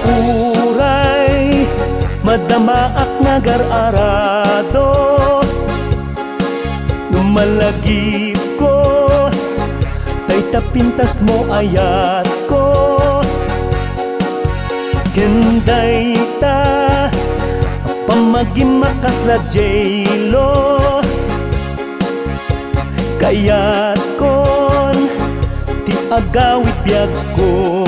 Uray, madamaak nagar-arado, numalagip ko, tay tapintas mo ayat ko. Kenday ta, pamagimakas la J-Lo, kayat kon, ti agawit biyag ko.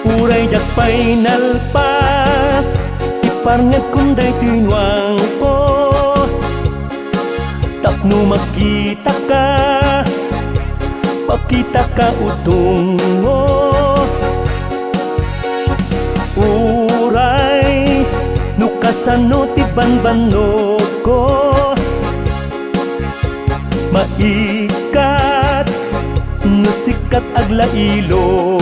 Uray jak pa'y nalpas, iparngat kunday tuinwang po. Tapno makita ka, pakita ka utong mo. Uray, nukasano ti banbano ko, maikat, nusikat aglailo.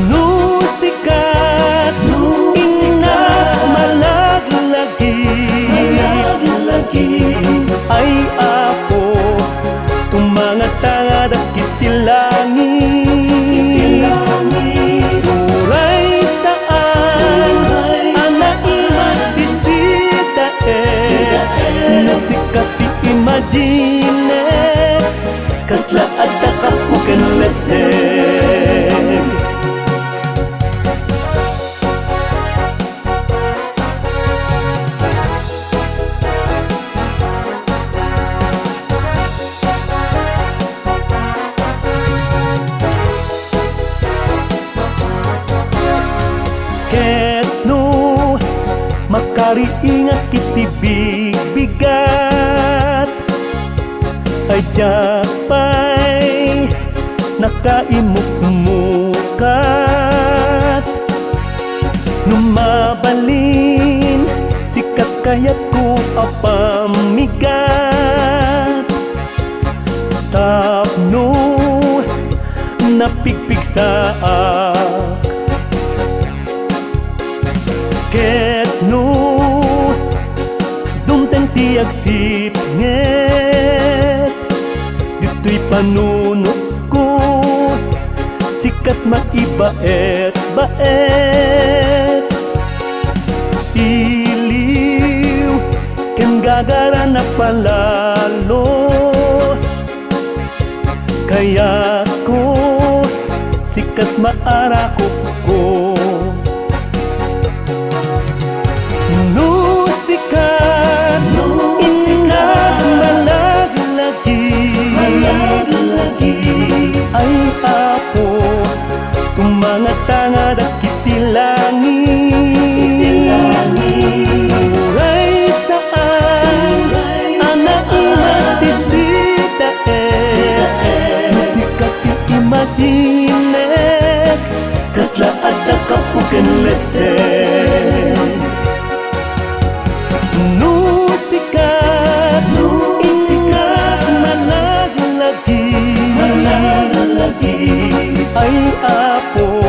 Nusikat, ingat malaglagi, ay apo, tumanga-tanga dakit tilangit. Uray saan, anak imas di sidae, nusikat di imagine, kasla ada kapukan leteg. Ketno, makari ingat kiti bigat, ay japay, nakaimuk-mukat. Numabalin, sikat kayat ko apamigat. Tapno, napigpig sa ketno, dumteng tiag sipnget, dito'y panunok ko, sikat maibaet-baet. Iliw, ken gagara na palalo, kaya ko, sikat maarakok ko. Nusikat, ingat malaglagi, ay apo, tumanga-tanga dakit tilangit. Uray saan, anak imas di sidae, nusikat di imagine, kasla ada kapukan leteg. Nusikat, ingat malaglagi, ay apo,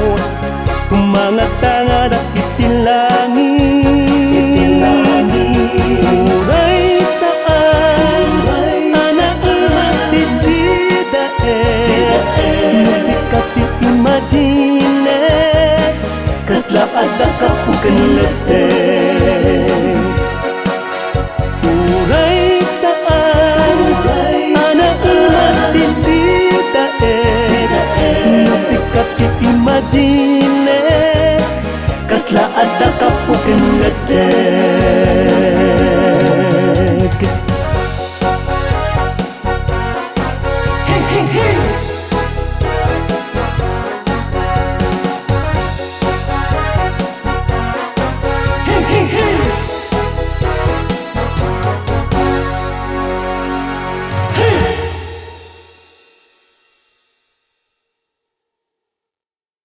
tumanga-tanga dakit tilangit. Uray saan, anak imas di sidae, nusikat di imagine, kasla ada kapukan leteg. Uray saan, anak imas di sidae, nusikat di imagine, kasla ada kapukan leteg.